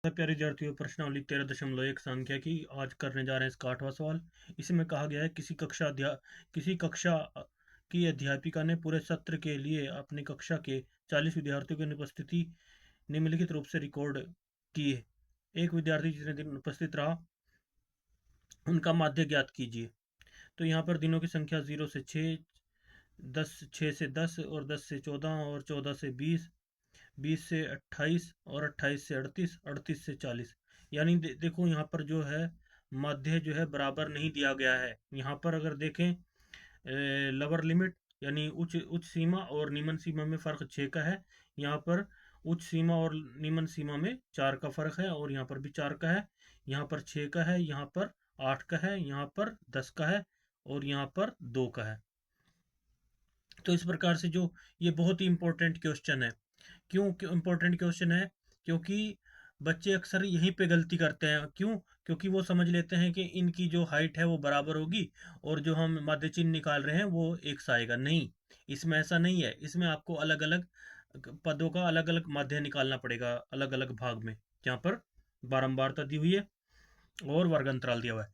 प्यारे विद्यार्थियों, प्रश्नावली 13.1 संख्या की आज करने जा रहे हैं इसका 8वां सवाल। इसमें कहा गया है किसी कक्षा की अध्यापिका ने पूरे सत्र के लिए अपनी कक्षा के 40 विद्यार्थियों की अनुपस्थिति निम्नलिखित रूप से रिकॉर्ड की है। एक विद्यार्थी जितने दिन उपस्थित रहा उनका माध्य ज्ञात कीजिए। तो यहाँ पर दिनों की संख्या 0 से 6, 6 से 10 और 10 से 14 और 14 से 20, 20 से 28 और 28 से 38, 38 से 40। यानी देखो यहाँ पर जो है माध्य जो है बराबर नहीं दिया गया है। यहाँ पर अगर देखें लोअर लिमिट यानी उच्च उच्च सीमा और निम्न सीमा में फ़र्क 6 का है। यहाँ पर उच्च सीमा और निम्न सीमा में 4 का फ़र्क है और यहाँ पर भी 4 का है। यहाँ पर 6 का है, यहाँ पर 8 का है, यहाँ पर 10 का है और यहाँ पर 2 का है। तो इस प्रकार से जो ये बहुत ही इंपॉर्टेंट क्वेश्चन है। क्यों इम्पोर्टेंट क्वेश्चन है? क्योंकि बच्चे अक्सर यहीं पे गलती करते हैं। क्यों? क्योंकि वो समझ लेते हैं कि इनकी जो हाइट है वो बराबर होगी और जो हम माध्य चिन्ह निकाल रहे हैं वो एक सा आएगा। नहीं, इसमें ऐसा नहीं है। इसमें आपको अलग अलग पदों का अलग अलग माध्य निकालना पड़ेगा अलग अलग भाग में, जहाँ पर बारंबारता दी हुई है और वर्ग अंतराल दिया हुआ है।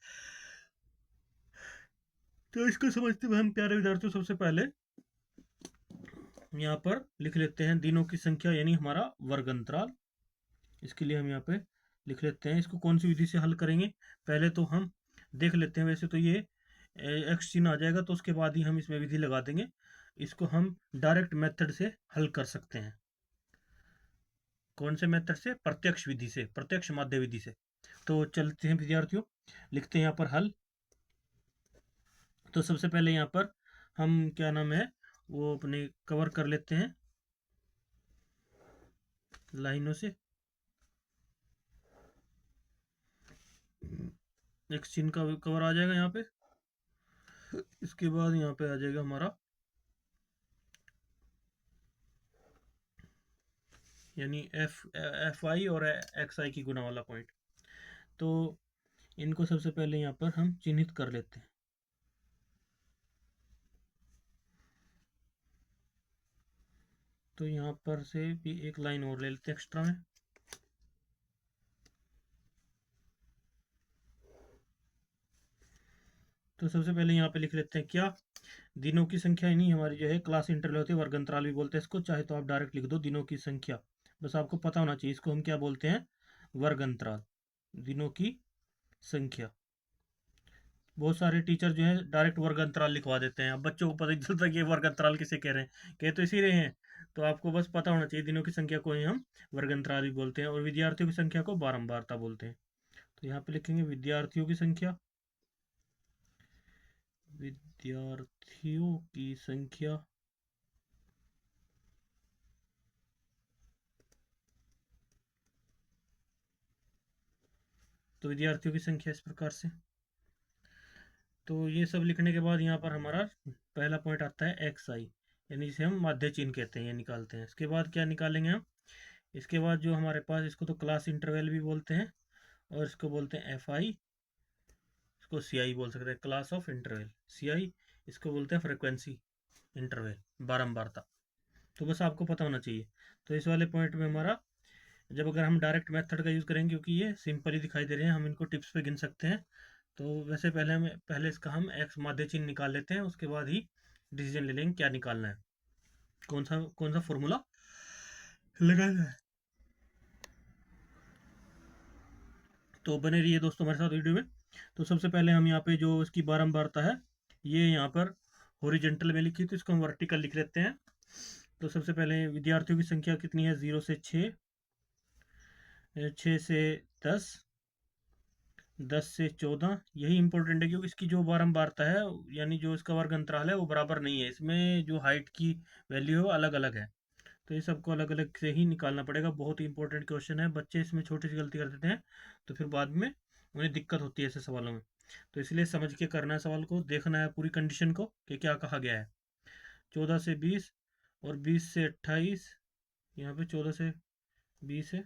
तो इसको समझते हुए हम प्यारे विद्यार्थियों सबसे पहले यहाँ पर लिख लेते हैं दिनों की संख्या यानी हमारा वर्ग अंतराल। इसके लिए हम यहाँ पे लिख लेते हैं। इसको कौन सी विधि से हल करेंगे पहले तो हम देख लेते हैं। वैसे तो ये एक्स चिन्ह आ जाएगा तो उसके बाद ही हम इसमें विधि लगा देंगे। इसको हम डायरेक्ट मेथड से हल कर सकते हैं। कौन से मेथड से? प्रत्यक्ष विधि से, प्रत्यक्ष माध्य विधि से। तो चलते हैं विद्यार्थियों, लिखते हैं यहाँ पर हल। तो सबसे पहले यहाँ पर हम क्या नाम है वो अपने कवर कर लेते हैं लाइनों से। एक्स चिन्ह का कवर आ जाएगा यहाँ पे। इसके बाद यहाँ पे आ जाएगा हमारा यानी एफ आई और एक्स आई की गुना वाला पॉइंट। तो इनको सबसे पहले यहाँ पर हम चिन्हित कर लेते हैं। तो यहाँ पर से भी एक लाइन और ले लेते हैं एक्स्ट्रा में। तो सबसे पहले यहाँ पे लिख लेते हैं क्या? दिनों की संख्या यानी हमारी जो है क्लास इंटरवल होती है, वर्ग अंतराल भी बोलते हैं इसको। चाहे तो आप डायरेक्ट लिख दो दिनों की संख्या, बस आपको पता होना चाहिए इसको हम क्या बोलते हैं, वर्ग अंतराल। दिनों की संख्या। बहुत सारे टीचर जो है डायरेक्ट वर्ग अंतराल लिखवा देते हैं। अब बच्चों को पता नहीं चलता कि ये वर्ग अंतराल किसे कह रहे हैं, कह तो इसी रहे हैं। तो आपको बस पता होना चाहिए दिनों की संख्या को ही हम वर्ग अंतराल भी बोलते हैं और विद्यार्थियों की संख्या को बारंबारता बोलते हैं। तो यहाँ पे लिखेंगे विद्यार्थियों की संख्या। विद्यार्थियों की संख्या तो विद्यार्थियों की संख्या इस प्रकार से। तो ये सब लिखने के बाद यहाँ पर हमारा पहला पॉइंट आता है एक्स आई, यानी जिसे हम माध्य चिन्ह कहते हैं, ये निकालते हैं। इसके बाद क्या निकालेंगे हम? इसके बाद जो हमारे पास, इसको तो क्लास इंटरवल भी बोलते हैं और इसको बोलते हैं एफ आई। इसको सी आई बोल सकते हैं, क्लास ऑफ इंटरवल, सी आई। इसको बोलते हैं फ्रिक्वेंसी इंटरवल, बारंबारता। तो बस आपको पता होना चाहिए। तो इस वाले पॉइंट में हमारा, जब अगर हम डायरेक्ट मेथड का यूज़ करेंगे, क्योंकि ये सिंपल ही दिखाई दे रहे हैं, हम इनको टिप्स पे गिन सकते हैं। तो वैसे पहले इसका हम एक्स माध्य चिन्ह निकाल लेते हैं, उसके बाद ही डिसीजन ले लेंगे क्या निकालना है, कौन सा फॉर्मूला लगाना है। तो बने रहिए दोस्तों हमारे साथ वीडियो में। तो सबसे पहले हम यहाँ पे जो इसकी बारंबारता है ये यहाँ पर हॉरिजेंटल में लिखी, तो इसको हम वर्टिकल लिख लेते हैं। तो सबसे पहले विद्यार्थियों की संख्या कितनी है? 0 से 6, 6 से 10, 10 से 14। यही इंपॉर्टेंट है क्योंकि इसकी जो बारंबारता है यानी जो इसका वर्ग अंतराल है वो बराबर नहीं है। इसमें जो हाइट की वैल्यू है वो अलग अलग है। तो ये सबको अलग अलग से ही निकालना पड़ेगा। बहुत ही इंपॉर्टेंट क्वेश्चन है। बच्चे इसमें छोटी सी गलती कर देते हैं तो फिर बाद में उन्हें दिक्कत होती है ऐसे सवालों में। तो इसलिए समझ के करना है, सवाल को देखना है पूरी कंडीशन को कि क्या कहा गया है। 14 से 20 और 20 से 28, यहाँ पे 14 से 20 है,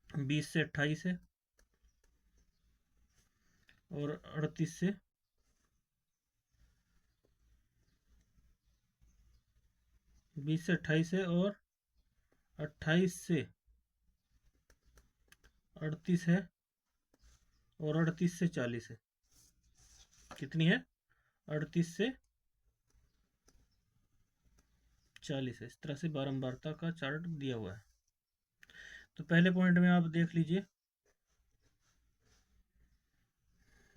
20 से 28 है और 38 से 20 से 28 है और 28 से 38 है और 38 से 40 है। कितनी है? 38 से 40 है। इस तरह से बारंबारता का चार्ट दिया हुआ है। तो पहले पॉइंट में आप देख लीजिए,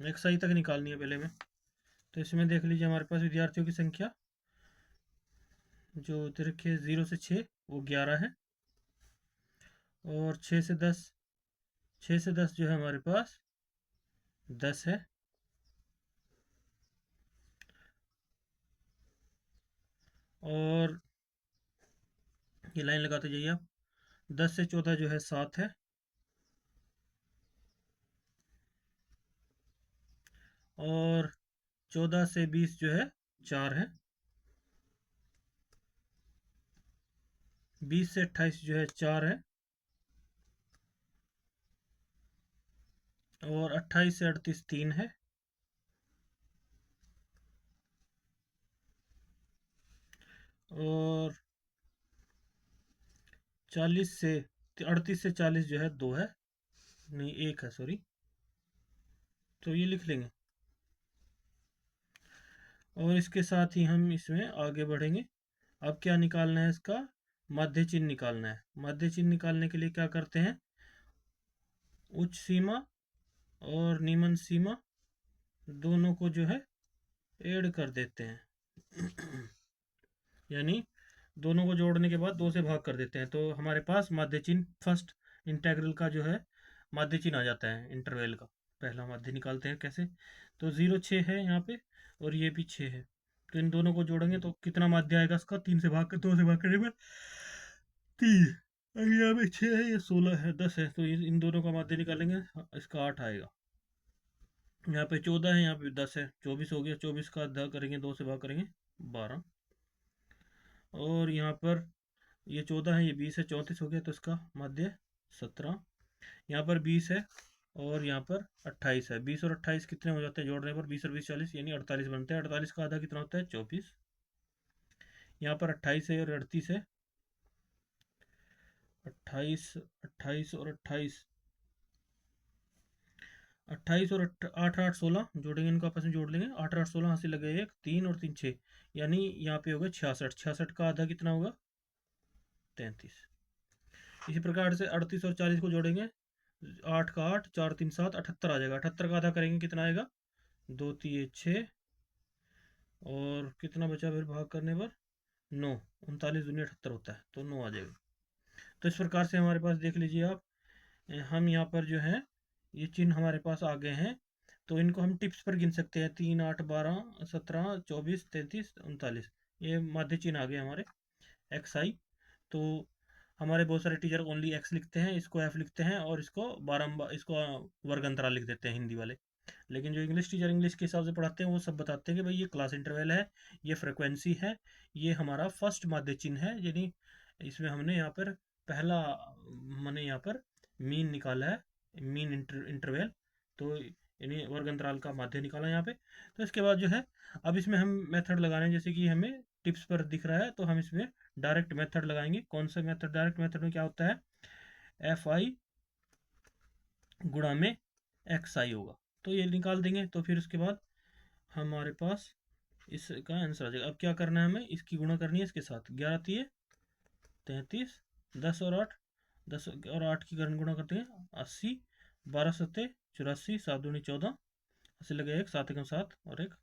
XI तक निकालनी है पहले में। तो इसमें देख लीजिए हमारे पास विद्यार्थियों की संख्या जो देखिए 0 से 6 वो 11 है, और 6 से 10 जो है हमारे पास 10 है, और ये लाइन लगाते जाइए आप। 10 से 14 जो है 7 है, और 14 से 20 जो है 4 है, 20 से 28 जो है 4 है, और 28 से 38 3 है, और 40 से 38 से 40 जो है 2 है, नहीं 1 है, सॉरी। तो ये लिख लेंगे, और इसके साथ ही हम इसमें आगे बढ़ेंगे। अब क्या निकालना है? इसका माध्य चिन्ह निकालना है। माध्य चिन्ह निकालने के लिए क्या करते हैं? उच्च सीमा और निम्न सीमा दोनों को जो है ऐड कर देते हैं। यानी दोनों को जोड़ने के बाद 2 से भाग कर देते हैं, तो हमारे पास माध्य चिन्ह फर्स्ट इंटेग्रल का जो है माध्य चिन्ह आ जाता है इंटरवल का। पहला माध्य निकालते हैं कैसे? तो 0 6 है यहाँ पे, और ये भी 6 है। तो इन दोनों को जोड़ेंगे तो कितना माध्य आएगा इसका? 3 से भाग कर 2 से भाग करने पर 30। और यहाँ पे 6 है, ये 16 है, 10 है, तो इन दोनों का माध्य निकालेंगे, इसका 8 आएगा। यहाँ पे 14 है, यहाँ पे 10 है, 24 हो गया। 24 का आधा करेंगे, 2 से भाग करेंगे 12, और यहाँ पर ये 14 है, ये 20 है, 34 हो गया, तो इसका माध्य 17। यहाँ पर 20 है और यहाँ पर 28 है। 20 और 28 कितने हो जाते हैं जोड़ने पर? 20 और 20 40, यानी 48 बनते हैं। 48 का आधा कितना होता है? 24। यहाँ पर 28 है और 38 है। 28 28 और 28, 28 और 8 8 16 जोड़ेंगे, इनको आपस में जोड़ लेंगे। 8 8 16 हासिल लगे 1 3 और 3 6, यानी यहाँ पे होगा 66। 66 का आधा कितना होगा? 33। इसी प्रकार से 38 और 40 को जोड़ेंगे, 8 का 8 4 3 7, 78 आ जाएगा। 78 का आधा करेंगे, कितना आएगा? 2 3 6, और कितना बचा फिर भाग करने पर? 9। 39 दूनी 78 होता है, तो 9 आ जाएगा। तो इस प्रकार से हमारे पास देख लीजिए आप, हम यहाँ पर जो है ये चिन्ह हमारे पास आ गए हैं। तो इनको हम टिप्स पर गिन सकते हैं, 3 8 12 17 24 33 39, ये माध्य चिन्ह आ गए हमारे XI। तो हमारे बहुत सारे टीचर ओनली X लिखते हैं, इसको F लिखते हैं, और इसको बारंबार इसको वर्ग अंतराल लिख देते हैं हिंदी वाले। लेकिन जो इंग्लिश टीचर इंग्लिश के हिसाब से पढ़ाते हैं वो सब बताते हैं कि भाई ये क्लास इंटरवल है, ये फ्रिक्वेंसी है, ये हमारा फर्स्ट माध्य चिन्ह है। यानी इसमें हमने यहाँ पर पहला मैंने यहाँ पर मीन निकाला है, मीन इंटरवल। तो यानी वर्ग अंतराल का माध्य निकाला यहाँ पे। तो इसके बाद जो है अब इसमें हम मेथड लगाने हैं, जैसे कि हमें टिप्स पर दिख रहा है, तो हम इसमें डायरेक्ट मेथड लगाएंगे। कौन सा मेथड? डायरेक्ट मेथड में क्या होता है? FI गुणा में XI होगा, तो ये निकाल देंगे। तो फिर उसके बाद हमारे पास इसका आंसर आ जाएगा। अब क्या करना है? हमें इसकी गुणा करनी है इसके साथ। 11 तिये 33, 10 और 8, 10 और 8 की गुणा करते हैं 80, 12 सत्ते 84, 7 दूनी 14, 80 लगे 1, 7 एकम 7 और 1,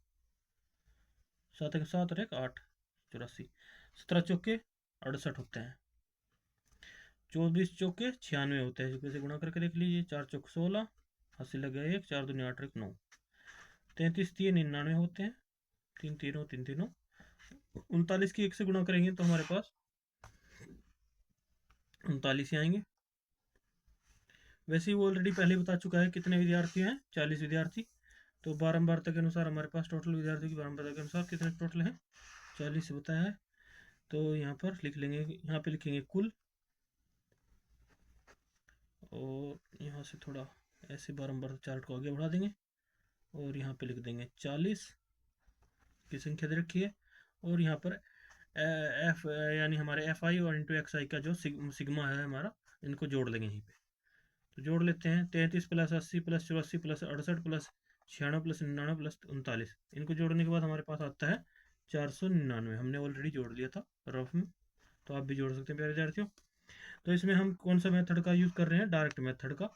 7 एकम 7 और 1 8, 84। 17 चौके 68 होते हैं, 24 चौके 96 होते हैं। कैसे गुणा करके देख लीजिए। 4 चौक 16, 80 लगे 1, 4 दूनी 8 1 9, 33 तिये 99 होते हैं, 3 तीनों 3 तीनों। 39 की 1 से गुणा करेंगे तो हमारे पास 39 ही आएंगे। वैसे ही वो ऑलरेडी पहले बता चुका है कितने विद्यार्थी हैं, 40 विद्यार्थी। तो बारंबारता के अनुसार हमारे पास टोटल विद्यार्थियों की बारंबारता के अनुसार कितने टोटल हैं? 40 बताया है। तो यहाँ पर लिख लेंगे, यहाँ पे लिखेंगे कुल, और यहाँ से थोड़ा ऐसे बारंबार चार्ट को आगे बढ़ा देंगे, और यहाँ पे लिख देंगे 40 की संख्या दे रखी है। और यहाँ पर एफ यानी हमारे FI और इंटू XI का जो सिग्मा है हमारा, इनको जोड़ देंगे यहीं पे। तो जोड़ लेते हैं, 33 plus 80 plus 84 plus 68 plus 96 plus 99 plus 39, इनको जोड़ने के बाद हमारे पास आता है 499। हमने ऑलरेडी जोड़ लिया था रफ में, तो आप भी जोड़ सकते हैं प्यारे विद्यार्थियों। तो इसमें हम कौन सा मेथड का यूज़ कर रहे हैं, डायरेक्ट मेथड का।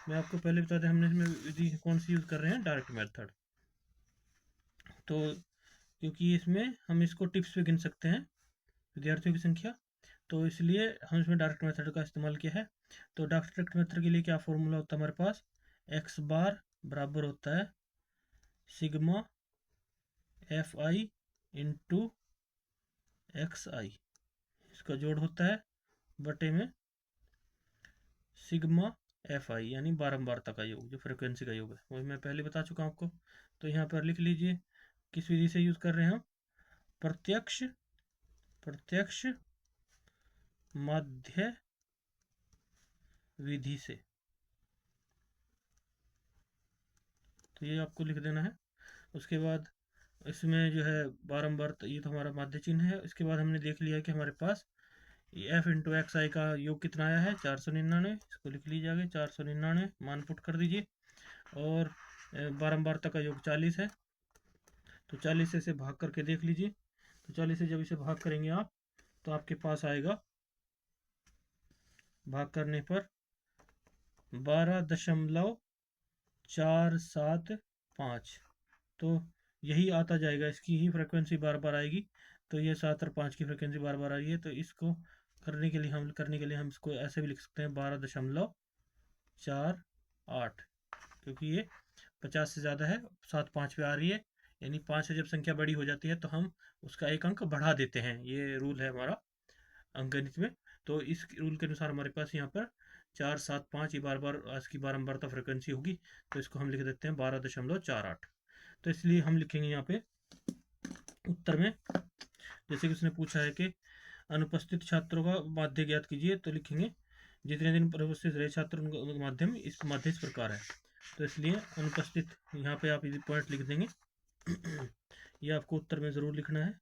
मैं आपको पहले बता दें हमने इसमें विधि कौन सी यूज़ कर रहे हैं, डायरेक्ट मेथड। तो क्योंकि इसमें हम इसको टिप्स पे गिन सकते हैं विद्यार्थियों की संख्या, तो इसलिए हम इसमें डायरेक्ट मेथड का इस्तेमाल किया है। तो डायरेक्ट मेथड के लिए क्या फॉर्मूला होता है हमारे पास, एक्स बार बराबर होता है sigma F I into X I, इसका जोड़ होता है बटे में सिग्मा एफ आई, यानी बारंबारता का योग, जो फ्रिक्वेंसी का योग है, वही मैं पहले बता चुका हूँ आपको। तो यहाँ पर लिख लीजिए किस विधि से यूज़ कर रहे हैं हम, प्रत्यक्ष प्रत्यक्ष माध्य विधि से। तो ये आपको लिख देना है। उसके बाद इसमें जो है बारंबार, ये तो हमारा माध्य चिन्ह है। इसके बाद हमने देख लिया कि हमारे पास एफ इंटू एक्स आई का योग कितना आया है, 499। इसको लिख लीजिए आगे, 499 मान पुट कर दीजिए। और बारंबारता का योग 40 है, तो 40 से इसे भाग करके देख लीजिए। तो 40 से जब इसे भाग करेंगे आप, तो आपके पास आएगा भाग करने पर 12.475। तो यही आता जाएगा, इसकी ही फ्रिक्वेंसी बार बार आएगी। तो ये 7 और 5 की फ्रिक्वेंसी बार बार आ रही है, तो इसको करने के लिए हम इसको ऐसे भी लिख सकते हैं 12.48, क्योंकि ये 50 से ज़्यादा है, 7 5 पे आ रही है। यानी 5 से जब संख्या बड़ी हो जाती है तो हम उसका एक अंक बढ़ा देते हैं, ये रूल है हमारा अंकगणित में। तो इस रूल के अनुसार हमारे पास यहाँ पर 4 7 5 ये बार बार इसकी बारंबारता फ्रिक्वेंसी होगी, तो इसको हम लिख देते हैं 12.48। तो इसलिए हम लिखेंगे यहाँ पे उत्तर में, जैसे कि उसने पूछा है कि अनुपस्थित छात्रों का माध्य ज्ञात कीजिए, तो लिखेंगे जितने दिन पर उपस्थित रहे छात्र उनका माध्यम इस माध्य इस प्रकार है। तो इसलिए अनुपस्थित, यहाँ पे आप ये पॉइंट लिख देंगे। ये आपको उत्तर में ज़रूर लिखना है,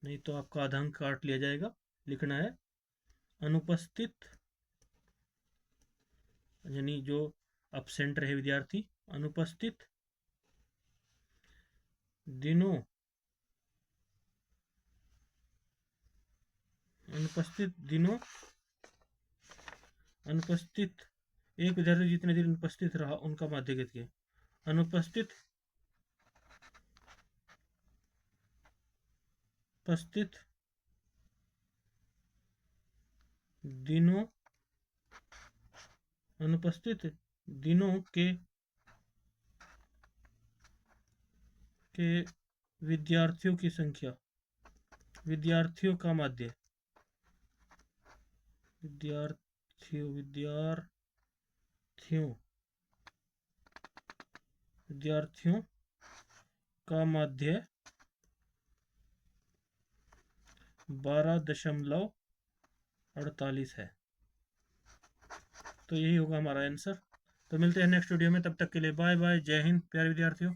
नहीं तो आपका आधा अंक काट लिया जाएगा। लिखना है अनुपस्थित, यानी जो अपसेंट रहे विद्यार्थी, अनुपस्थित दिनों, अनुपस्थित दिनों, अनुपस्थित एक विद्यार्थी जितने दिन अनुपस्थित रहा उनका माध्य ज्ञात किया। अनुपस्थित उपस्थित दिनों, अनुपस्थित दिनों के विद्यार्थियों की संख्या, विद्यार्थियों का माध्य, विद्यार्थियों का माध्य 12.48 है। तो यही होगा हमारा आंसर। तो मिलते हैं नेक्स्ट वीडियो में, तब तक के लिए बाय बाय, जय हिंद प्यारे विद्यार्थियों।